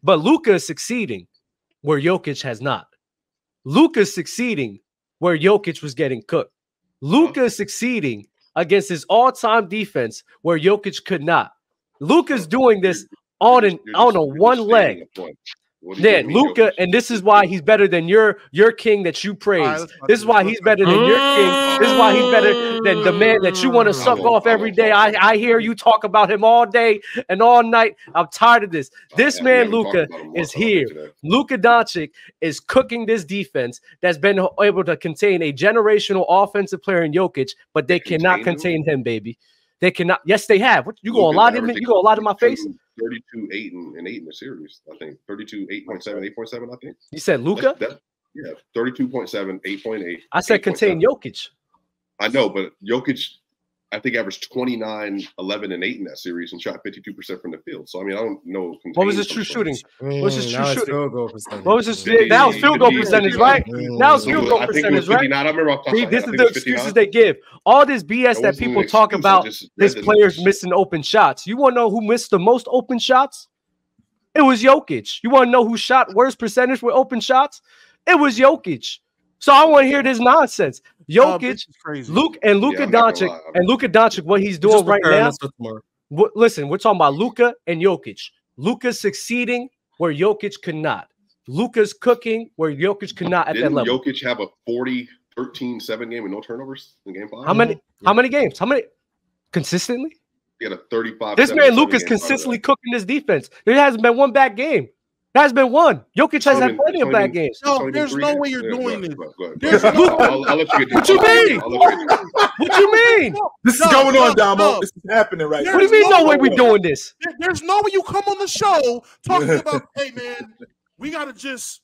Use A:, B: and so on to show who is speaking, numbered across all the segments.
A: But Luka is succeeding where Jokic has not. Luka is succeeding where Jokic was getting cooked. Luka is succeeding against his all-time defense where Jokic could not. Luka's doing this on a one leg. Yeah, Luka, and this is why he's better than your king that you praise. This is why he's better than your king. This is why he's better than the man that you want to suck off every day. I hear you talk about him all day and all night. I'm tired of this. This man, Luka, is here. Luka Doncic is cooking this defense that's been able to contain a generational offensive player in Jokic, but they cannot contain him, baby. They cannot. Yes, they have. What, you gonna lie to me? You gonna lie to my face?
B: 32, 8, and 8 in the series. I think 32, 8.7, 8.7. I think
A: you said Luka.
B: Yeah, 32.7, 8.8.
A: I said contain Jokic.
B: I know, but Jokic, I think, averaged 29, 11, and 8 in that series and shot 52% from the field. So I mean, I don't know.
A: What was his true shooting? What was his true shooting? What was his? That was field goal percentage, right? That was field goal percentage, right? I remember. This is the excuses they give. All this BS that people talk about. His players missing open shots. You want to know who missed the most open shots? It was Jokic. You want to know who shot worst percentage with open shots? It was Jokic. So I want to hear this nonsense. Jokic, Luka Doncic, what he's doing right now. Listen, we're talking about Luka and Jokic. Luka's succeeding where Jokic could not. Luka's cooking where Jokic could not at that level.
B: Jokic have a 40-13-7 game with no turnovers in game 5?
A: How many games? How many consistently?
B: He had a 35.
A: This man Luka's consistently cooking this defense. There hasn't been one bad game. There has been one. Jokic has had plenty of bad games.
C: No, there's no way you're doing this.
B: I'll let you get
A: what you mean? What you mean?
D: This is going on, Damo. This is happening right now.
A: What do you mean no way we're doing this?
C: There's no way you come on the show talking about, hey, man, we got to just,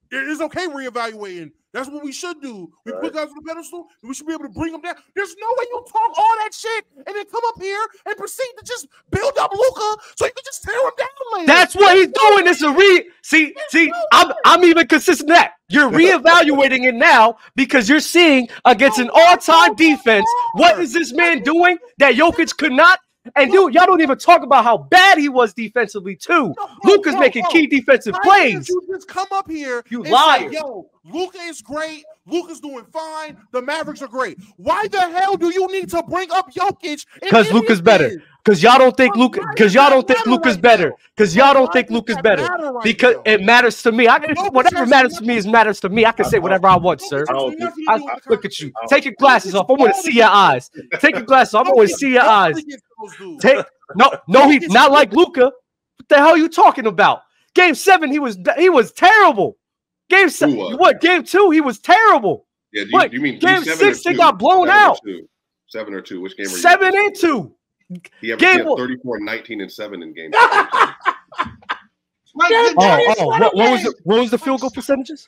C: it's okay reevaluating. That's what we should do. We put guys on the pedestal, and we should be able to bring them down. There's no way you talk all that shit and then come up here and proceed to just build up Luka so you can just tear him down later.
A: That's what he's doing. It's a see. I'm even consistent with that. You're reevaluating it now because you're seeing against an all-time defense. What is this man doing that Jokic could not? And dude, y'all don't even talk about how bad he was defensively too. Luka's making key defensive plays.
C: You just come up here,
A: you liar.
C: Yo, Luka is great. Luka's doing fine. The Mavericks are great. Why the hell do you need to bring up Jokic?
A: Because Luka's better. Because y'all don't think Luka. Because y'all don't think Luka's better. Because y'all don't think Luka's better. Because it matters to me. Whatever matters to me is matters to me. I can say whatever I want, sir. Look at you. Take your glasses off. I want to see your eyes. Take your glasses off. I want to see your eyes. No, he's not like Luka. What the hell are you talking about? Game 7, he was terrible. Game 7, what? Game 2, he was terrible.
B: Yeah, you mean
A: game 6? They got blown out.
B: 7 or 2. Which game were you?
A: 7 and 2.
B: He had 34, 19, and 7 in game.
A: What was the field goal percentages?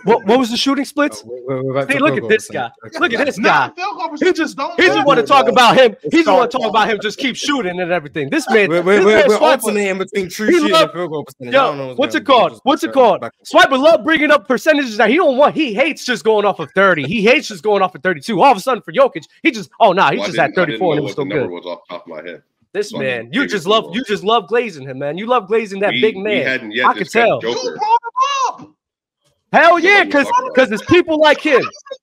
A: What was the shooting splits? See, look at this guy. Look at this guy. He just want to talk about him. He just want to talk about him. Just keep shooting and everything. This man,
E: we're alternating between true shooting and field goal percentage.
A: Yo, what's it called? Swiper love bringing up percentages that he don't want. He hates just going off of 30. He hates just going off of 32. All of a sudden for Jokic, he just he just had 34 and it was still good.
B: Was off the top of my head.
A: This man, you just love glazing him, man. You love glazing that big man. I can tell.
C: You brought him up.
A: Hell yeah, because it's people like him.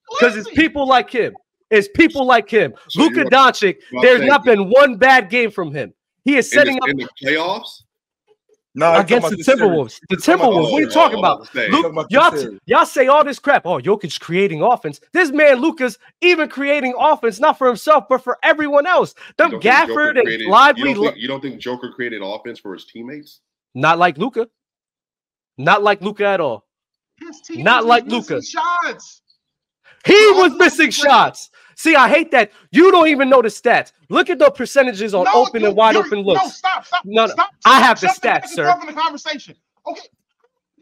A: Because it's people like him. It's people like him. So Luka Doncic, there's not been one bad game from him. He is setting up
B: in the playoffs.
A: No, against the Timberwolves. The Timberwolves. What are you talking about? Y'all say all this crap. Oh, Jokic creating offense. This man, Luka's even creating offense, not for himself, but for everyone else. Them Gafford and Lively.
B: You don't think Joker created offense for his teammates?
A: Not like Luka. Not like Luka at all. Not like Luka. He was missing shots. See, I hate that. You don't even know the stats. Look at the percentages on open and wide open looks.
C: Stop.
A: I have the stats, sir.
C: The conversation. Okay.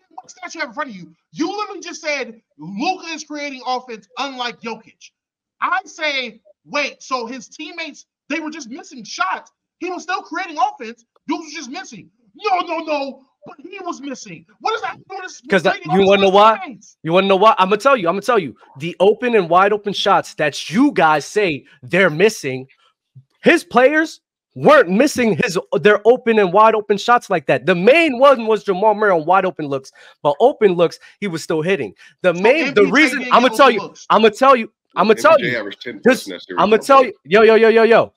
C: What stats you have in front of you? You literally just said Luka is creating offense unlike Jokic. I say, wait, so his teammates, they were just missing shots. He was still creating offense. Dudes was just missing. No. But he was missing. What does that do?
A: Because you want to know why? You want to know why? I'm gonna tell you. The open and wide open shots that you guys say they're missing, his players weren't missing their open and wide open shots like that. The main one was Jamal Murray on wide open looks, but open looks he was still hitting. The reason I'm gonna tell you, yo.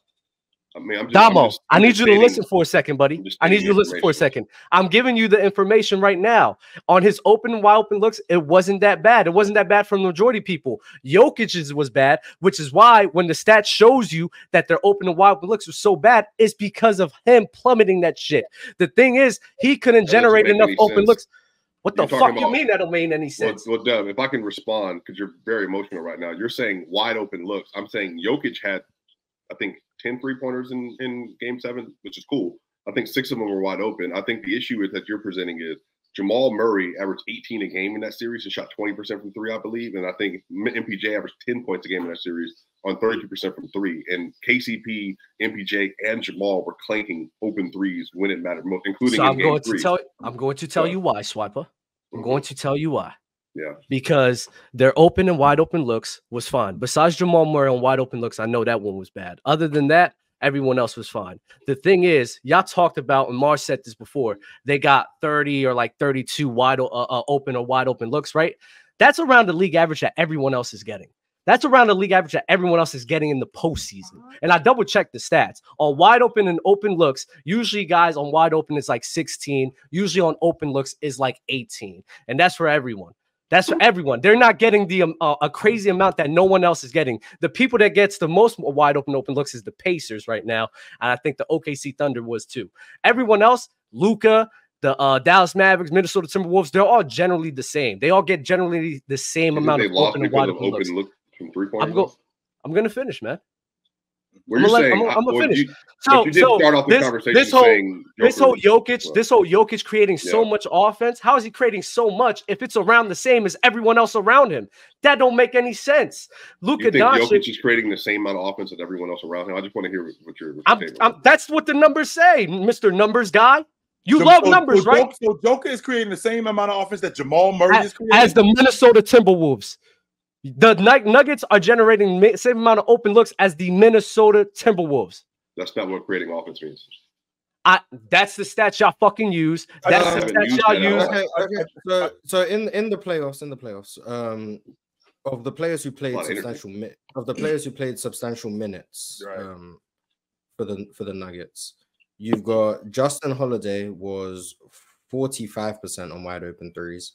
B: I mean,
A: Damo, I need you to listen for a second, buddy. I need you to listen for a second. I'm giving you the information right now. On his open and wide open looks, it wasn't that bad. It wasn't that bad for the majority of people. Jokic's was bad, which is why when the stat shows you that their open and wide open looks were so bad, it's because of him plummeting that shit. The thing is, he couldn't generate enough open looks. What the fuck you mean that don't make any sense?
B: Well, Dub, if I can respond, because you're very emotional right now. You're saying wide open looks. I'm saying Jokic had, I think, 10 3-pointers in game 7, which is cool. I think 6 of them were wide open. I think the issue is that you're presenting is Jamal Murray averaged 18 a game in that series and shot 20% from 3, I believe. And I think MPJ averaged 10 points a game in that series on 32% from 3. And KCP, MPJ, and Jamal were clanking open threes when it mattered most, including in game 3.
A: I'm going to tell you why, Swiper. I'm going to tell you why.
B: Yeah.
A: Because their open and wide open looks was fine. Besides Jamal Murray on wide open looks, I know that one was bad. Other than that, everyone else was fine. The thing is, y'all talked about, and Mars said this before, they got 30 or like 32 open or wide open looks, right? That's around the league average that everyone else is getting. That's around the league average that everyone else is getting in the postseason. And I double checked the stats. On wide open and open looks, usually guys on wide open is like 16. Usually on open looks is like 18. And that's for everyone. That's for everyone. They're not getting the a crazy amount that no one else is getting. The people that gets the most wide open looks is the Pacers right now. And I think the OKC Thunder was too. Everyone else, Luka, the Dallas Mavericks, Minnesota Timberwolves, they're all generally the same. They all get generally the same amount of open and wide open looks.
B: From 3-point
A: I'm going to finish, man.
B: Were you saying?
A: I'm gonna finish.
B: You did start off the conversation
A: this whole Jokic creating so much offense. How is he creating so much if it's around the same as everyone else around him? That don't make any sense. Luka Doncic,
B: Jokic is creating the same amount of offense as everyone else around him. I just want to hear what you're
A: that's what the numbers say, Mr. Numbers Guy. You love numbers, right?
D: So Jokic is creating the same amount of offense that Jamal Murray is creating
A: as the Minnesota Timberwolves. The Nuggets are generating the same amount of open looks as the Minnesota Timberwolves.
B: That's not what creating offense means.
A: That's the stats y'all fucking use. That's the stats y'all use.
E: Okay. So in the playoffs, of the players who played substantial minutes, for the Nuggets, you've got Justin Holiday was 45% on wide open threes.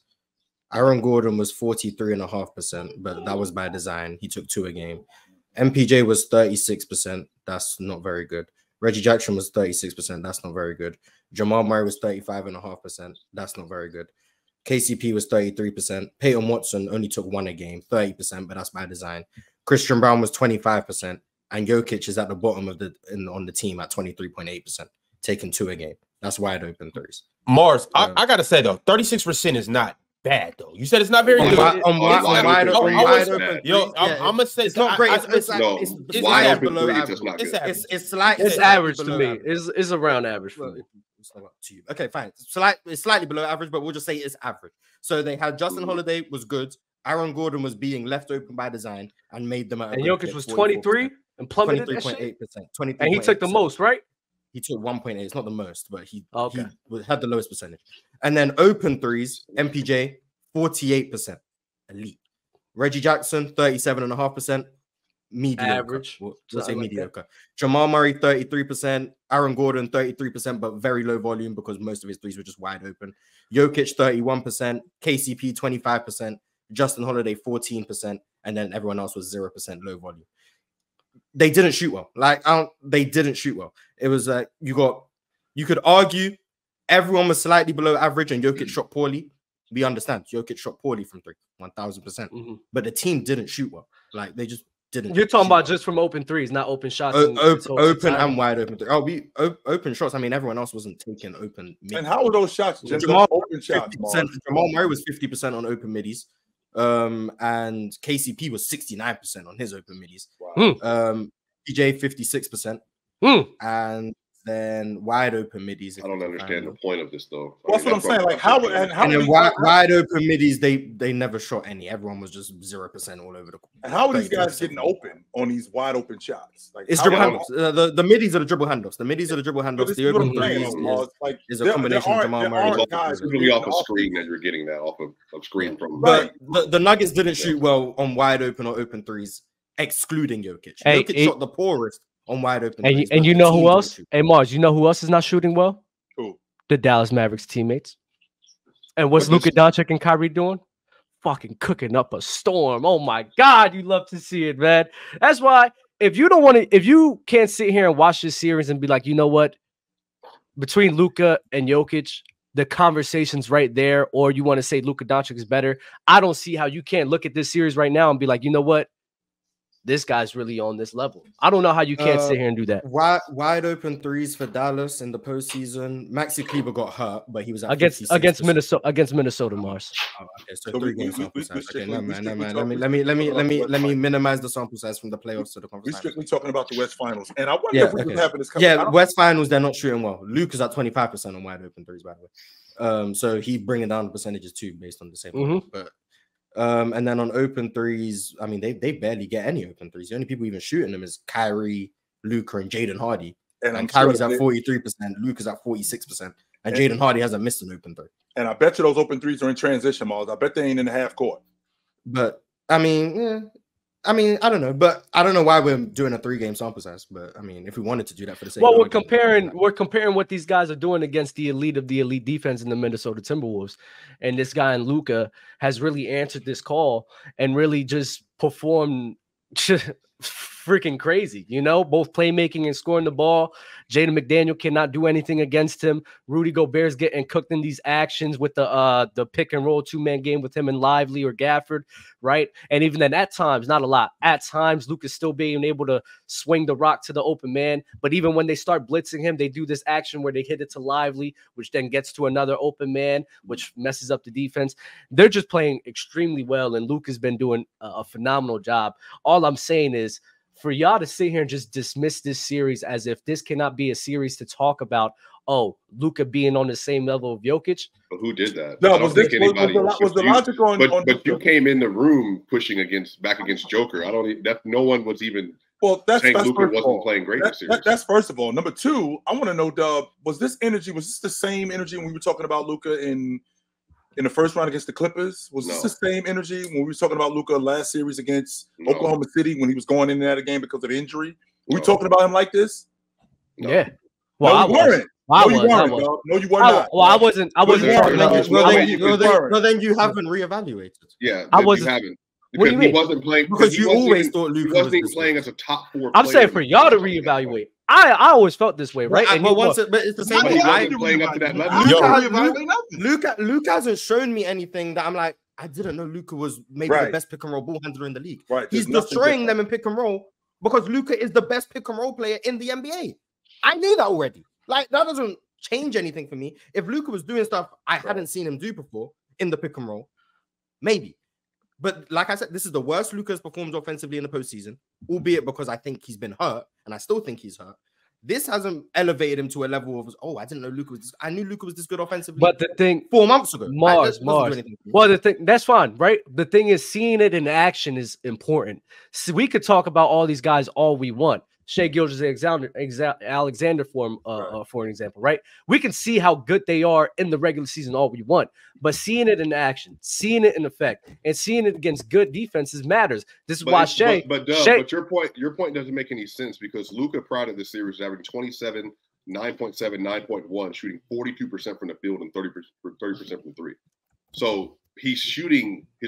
E: Aaron Gordon was 43.5%, but that was by design. He took 2 a game. MPJ was 36%. That's not very good. Reggie Jackson was 36%. That's not very good. Jamal Murray was 35.5%. That's not very good. KCP was 33%. Peyton Watson only took 1 a game, 30%, but that's by design. Christian Brown was 25%, and Jokic is at the bottom of on the team at 23.8%, taking 2 a game. That's wide open threes.
F: Mars, I gotta say though, 36% is not bad though. You said it's not very good.
E: On wide open.
F: Yo, I'm gonna say
E: it's not great. It's
B: wide open
E: below
B: threes.
E: average.
B: It's
A: average to me. It's around average for me.
E: It's not up to you. Okay, fine. It's slightly below average, but we'll just say it's average. So they had Justin Holiday was good. Aaron Gordon was being left open by design and made them.
A: And Jokic was 23 and plummeted
E: 23.8%.
A: And he took the most, right?
E: He took 1.8. It's not the most, but he had the lowest percentage. And then open threes, MPJ, 48%. Elite. Reggie Jackson, 37.5%. Mediocre.
A: Average.
E: We'll say mediocre. Jamal Murray, 33%. Aaron Gordon, 33%, but very low volume because most of his threes were just wide open. Jokic, 31%. KCP, 25%. Justin Holiday, 14%. And then everyone else was 0% low volume. They didn't shoot well. They didn't shoot well. It was like you could argue everyone was slightly below average and Jokic shot poorly. We understand Jokic shot poorly from 3, 1000%. But the team didn't shoot well. Like they just didn't.
A: You're talking about just from open threes, not open shots.
E: Open and wide open. Open shots. I mean, everyone else wasn't taking open.
D: And how were those shots?
E: Jamal
D: Murray
E: was 50% on open middies. And KCP was 69% on his open middies.
A: Wow.
E: PJ 56%. And then wide open middies.
B: I don't understand the point of this though.
D: Well, that's what I'm saying. Like how
E: and then wide open middies, they never shot any. Everyone was just 0% all over the court.
D: And how are these guys getting open on these wide open shots? Like
E: it's dribble handoffs. The middies are the dribble handoffs. The middies are the dribble handoffs. The open threes is a combination of Jamal Murray.
B: It's really off a screen that you're getting that off of screen from.
E: But the Nuggets didn't shoot well on wide open or open threes, excluding Jokic. Jokic shot the poorest on wide open.
A: And you know who else? Hey, Mars, you know who else is not shooting well?
D: Who?
A: The Dallas Mavericks teammates. And what's Luka Doncic and Kyrie doing? Fucking cooking up a storm. Oh my God, you love to see it, man. That's why if you can't sit here and watch this series and be like, you know what, between Luka and Jokic, the conversation's right there, or you want to say Luka Doncic is better, I don't see how you can't look at this series right now and be like, you know what, this guy's really on this level. I don't know how you can't sit here and do that.
E: Wide open threes for Dallas in the postseason. Maxi Kleber got hurt, but he was at
A: against Minnesota Mars.
E: Oh, okay, so 3 game sample size. Okay, no man. Let me minimize the sample size from the playoffs to the conference.
D: We're strictly talking about the West Finals, and I wonder if we can have this.
E: West Finals they're not shooting well. Luke is at 25% on wide open threes, by the way. So he's bringing down the percentages too, based on the same. But. And then on open threes, I mean, they barely get any open threes. The only people even shooting them is Kyrie, Luka, and Jaden Hardy. And Kyrie's at 43%, Luka's at 46%, and Jaden Hardy hasn't missed an open three.
D: And I bet you those open threes are in transition, Miles. I bet they ain't in the half court.
E: But I mean, I don't know. But I don't know why we're doing a 3 game sample size. But I mean, if we wanted to do that for the sake,
A: we're comparing what these guys are doing against the elite of the elite defense in the Minnesota Timberwolves, and this guy in Luka has really answered this call and really just performed freaking crazy, you know, both playmaking and scoring the ball. Jaden McDaniel cannot do anything against him. Rudy Gobert's getting cooked in these actions with the pick and roll 2-man game with him and Lively or Gafford, right? And even then, at times, not a lot. At times, Luke is still being able to swing the rock to the open man. But even when they start blitzing him, they do this action where they hit it to Lively, which then gets to another open man, which messes up the defense. They're just playing extremely well, and Luke has been doing a phenomenal job. All I'm saying is, for y'all to sit here and just dismiss this series as if this cannot be a series to talk about, oh, Luka being on the same level of Jokic.
B: But who did that?
D: No, was the logic on?
B: But you came in the room pushing back against Joker. No one was even.
D: Well, that's
B: Luka wasn't playing great this series.
D: That's first of all. Number two, I want to know, Dub, was this the same energy when we were talking about Luka in the first round against the Clippers? Was this the same energy when we were talking about Luka last series against Oklahoma City when he was going in and out of the game because of injury? Were we talking about him like this?
A: No. Yeah.
D: Well, no, you weren't. No, you were not.
A: Well, I wasn't talking about.
E: Well, then you haven't reevaluated.
B: Yeah, I wasn't. You haven't. Because he wasn't playing.
E: Because you always thought Luka
B: wasn't even playing as a top 4.
A: I'm saying for y'all to reevaluate. I always felt this way, right?
E: But it's the same thing.
B: Playing up to that level.
E: Luka hasn't shown me anything that I'm like, I didn't know Luka was maybe the best pick and roll ball handler in the league.
D: Right.
E: He's destroying them in pick and roll because Luka is the best pick and roll player in the NBA. I knew that already. Like, that doesn't change anything for me. If Luka was doing stuff I hadn't seen him do before in the pick and roll, maybe. But like I said, this is the worst Luka has performed offensively in the postseason, albeit because I think he's been hurt, and I still think he's hurt. This hasn't elevated him to a level of, I didn't know Luka was this. I knew Luka was this good offensively.
A: But the thing,
E: 4 months ago,
A: Mars. Well, the thing, that's fine, right? The thing is, seeing it in action is important. So we could talk about all these guys all we want. Shai Gilgeous-Alexander for an example, right? We can see how good they are in the regular season all we want, but seeing it in action, seeing it in effect, and seeing it against good defenses matters. This is why Shai.
B: But your point doesn't make any sense because Luka prior to this series was averaging 27, 9.7, 9.1, shooting 42% from the field and 30% from 3. So his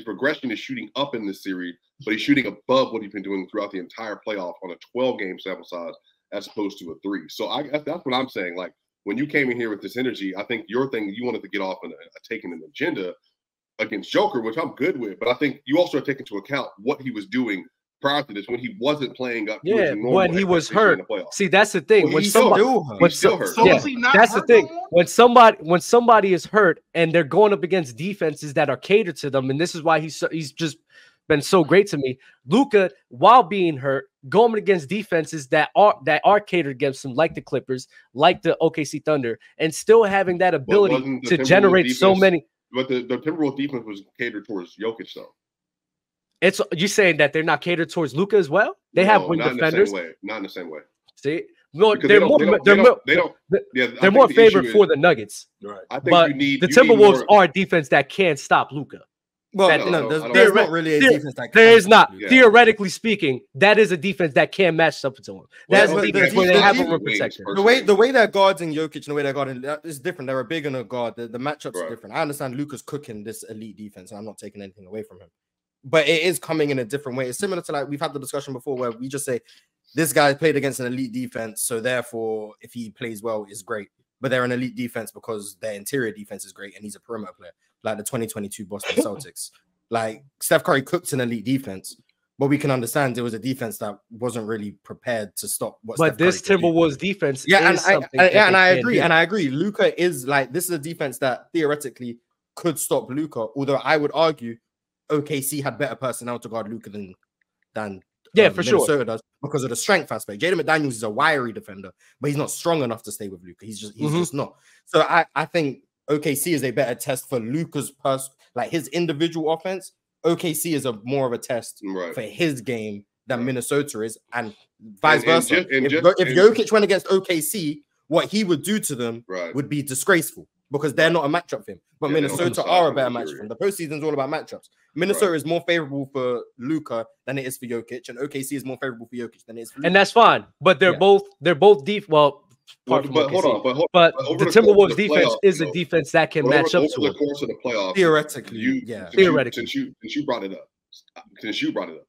B: progression is shooting up in this series, but he's shooting above what he's been doing throughout the entire playoff on a 12-game sample size as opposed to a 3. So that's what I'm saying. Like, when you came in here with this energy, I think your thing, you wanted to get off on taking an agenda against Joker, which I'm good with, but I think you also take into account what he was doing prior to this when he wasn't playing up.
A: When he was hurt. See, that's the thing.
B: Well, he's still hurt.
A: That's the thing. When somebody is hurt and they're going up against defenses that are catered to them, and this is why he's just been so great to me. Luka, while being hurt, going against defenses that are catered against them, like the Clippers, like the OKC Thunder, and still having that ability to generate so many.
B: But the Timberwolves defense was catered towards Jokic, though.
A: It's you saying that they're not catered towards Luka as well? They have wing defenders.
B: Not in the same way.
A: See, no, they're more favored for the Nuggets.
B: Right. I think
A: but the Timberwolves are a defense that can stop Luka.
E: Well, there's not really a defense that
A: there is not. Yeah. Theoretically speaking, that is a defense that can match up to him. That's a defense where they have a rim protector.
E: The way they're guarding Jokic and the way they're guarding is different. They're a big and a guard. The matchups are different. I understand Luka's cooking this elite defense, and I'm not taking anything away from him. But it is coming in a different way. It's similar to like we've had the discussion before where we just say this guy played against an elite defense, so therefore if he plays well, is great. But they're an elite defense because their interior defense is great and he's a perimeter player, like the 2022 Boston Celtics. Like Steph Curry cooked an elite defense, but we can understand it was a defense that wasn't really prepared to stop what. But
A: this Timberwolves defense,
E: and I agree. Luka is like this is a defense that theoretically could stop Luka, although I would argue OKC had better personnel to guard Luka than Minnesota does because of the strength aspect. Jaden McDaniels is a wiry defender, but he's not strong enough to stay with Luka. He's just not. So I think OKC is a better test for Luka's like his individual offense. OKC is more of a test for his game than Minnesota is, and vice versa. If Jokic went against OKC, what he would do to them would be disgraceful because they're not a matchup for him. But Minnesota are a better matchup for him. The postseason is all about matchups. Minnesota is more favorable for Luka than it is for Jokic, and OKC is more favorable for Jokic than it is for Luka.
A: And that's fine. But they're both deep. Well, but the Timberwolves defense is a defense that can match up to
B: the course of the playoffs.
E: Theoretically,
B: theoretically. Since you brought it up,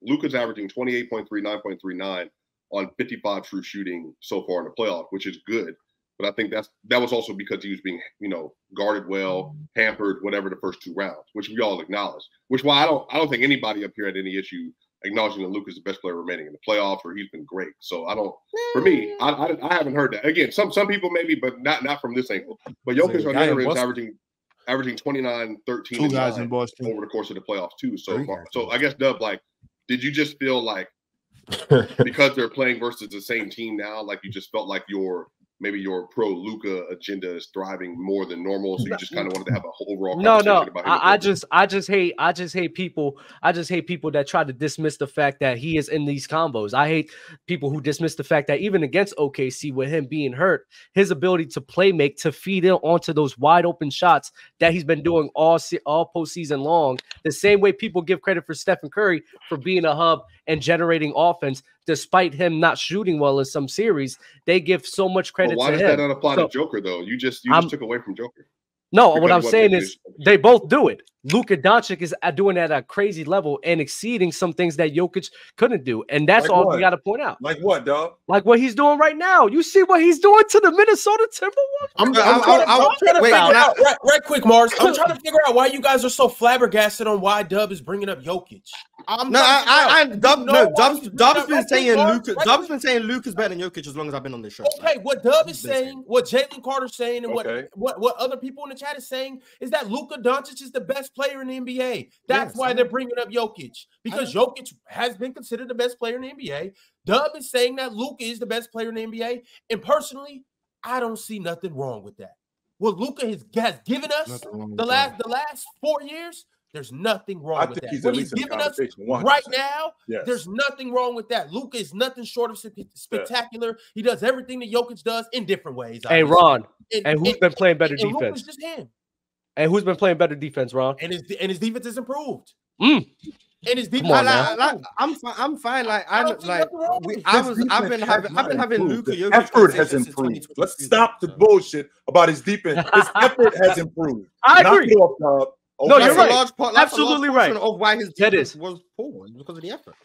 B: Luka's averaging 28.3, 9.39 on 55 true shooting so far in the playoff, which is good. But I think that was also because he was being, guarded well, hampered, whatever the first two rounds, which we all acknowledge. Which why I don't think anybody up here had any issue acknowledging that Luka's the best player remaining in the playoffs, or he's been great. So for me, I haven't heard that. Again, some people maybe, but not from this angle. But Jokic on the other end is averaging 29, 13
C: two guys in Boston
B: over the course of the playoffs too. So I guess Dub, like, did you just feel like because they're playing versus the same team now, like you just felt like maybe your pro Luka agenda is thriving more than normal, so you just kind of wanted to have a whole overall conversation about him?
A: I just hate people that try to dismiss the fact that he is in these combos. I hate people who dismiss the fact that even against OKC with him being hurt, his ability to make to feed in onto those wide open shots that he's been doing all postseason long, the same way people give credit for Stephen Curry for being a hub and generating offense. Despite him not shooting well in some series, they give so much credit to him.
B: Why does that not apply to Joker, though? You just took away from Joker.
A: No, what I'm saying is they both do it. Luka Doncic is doing that at a crazy level and exceeding some things that Jokic couldn't do. And that's all we got to point out.
D: Like what, dog?
A: Like what he's doing right now. You see what he's doing to the Minnesota Timberwolves?
F: I'm trying to figure out, right quick, Mars. I'm trying to figure out why you guys are so flabbergasted on why Dub is bringing up Jokic.
E: Dub's been saying Luka's better than Jokic as long as I've been on this show.
F: Okay, what Dub is saying, what Jalen Carter's saying, and what other people in the chat is saying is that Luka Doncic is the best player in the NBA. That's why they're bringing up Jokic, because Jokic has been considered the best player in the NBA. Dub is saying that Luka is the best player in the NBA, and personally, I don't see nothing wrong with that. What Luka has given us the last 4 years, there's nothing wrong with that. What he's giving us right now, there's nothing wrong with that. Luka is nothing short of spectacular. He does everything that Jokic does in different ways.
A: Hey, Ron, and who's been playing better defense?
F: Luka's just him.
A: And who's been playing better defense, Ron?
F: And his defense is improved.
A: And
F: his defense,
E: I'm fine. I've been having Luka.
D: His effort has improved. Let's stop the bullshit about his defense. His effort has improved.
A: I agree.
E: No, you're right.
A: Absolutely right.
E: Of why his defense was poor because of the effort.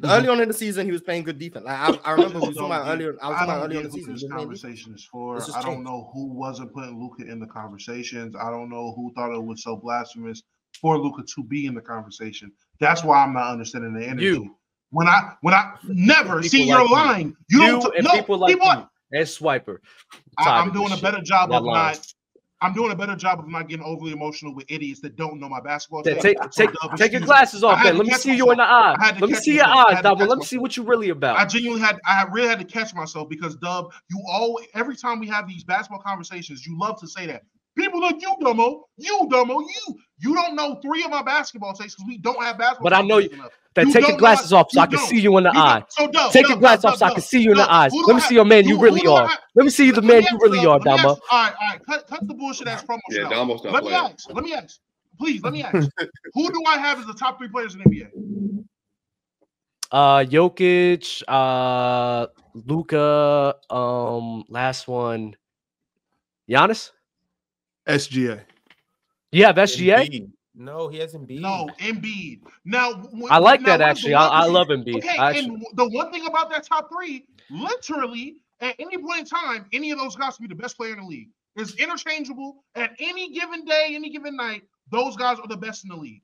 E: Early on in the season, he was playing good defense. Like, I remember we were talking about earlier. I don't know who this
C: conversation is for. I don't know who wasn't putting Luka in the conversations. I don't know who thought it was so blasphemous for Luka to be in the conversation. That's why I'm not understanding the energy. When I never see your line, you don't.
A: People like you and Swiper.
C: I'm doing a better job of not. I'm doing a better job of not getting overly emotional with idiots that don't know my basketball.
A: Yeah, take your glasses off, man. Let me see you in the eye. Let me see your eyes, Dub. Let me see what you're really about.
C: I really had to catch myself because, Dub, you always, every time we have these basketball conversations, you love to say that. People like you, Dumbo. You don't know 3 of my basketball takes because we don't have basketball.
A: But I know you. Then take your glasses off so I can see you in the eye. Take your glasses off so I can see you in the eyes. Let me see your man you really are. Let me see the man you really are, Dumbo.
C: All right. Cut the bullshit ass promo.
B: Yeah, Dumbo's not playing.
C: Let me ask. Please, let me ask. Who do I have as the top 3 players in the NBA?
A: Jokic, Luka, last one, Giannis.
G: SGA.
A: You have SGA?
F: Embiid. No, he has Embiid.
C: No, Embiid. Now,
A: I like that actually. I love Embiid.
C: Okay, and the one thing about that top 3, literally, at any point in time, any of those guys can be the best player in the league. It's interchangeable. At any given day, any given night, those guys are the best in the league.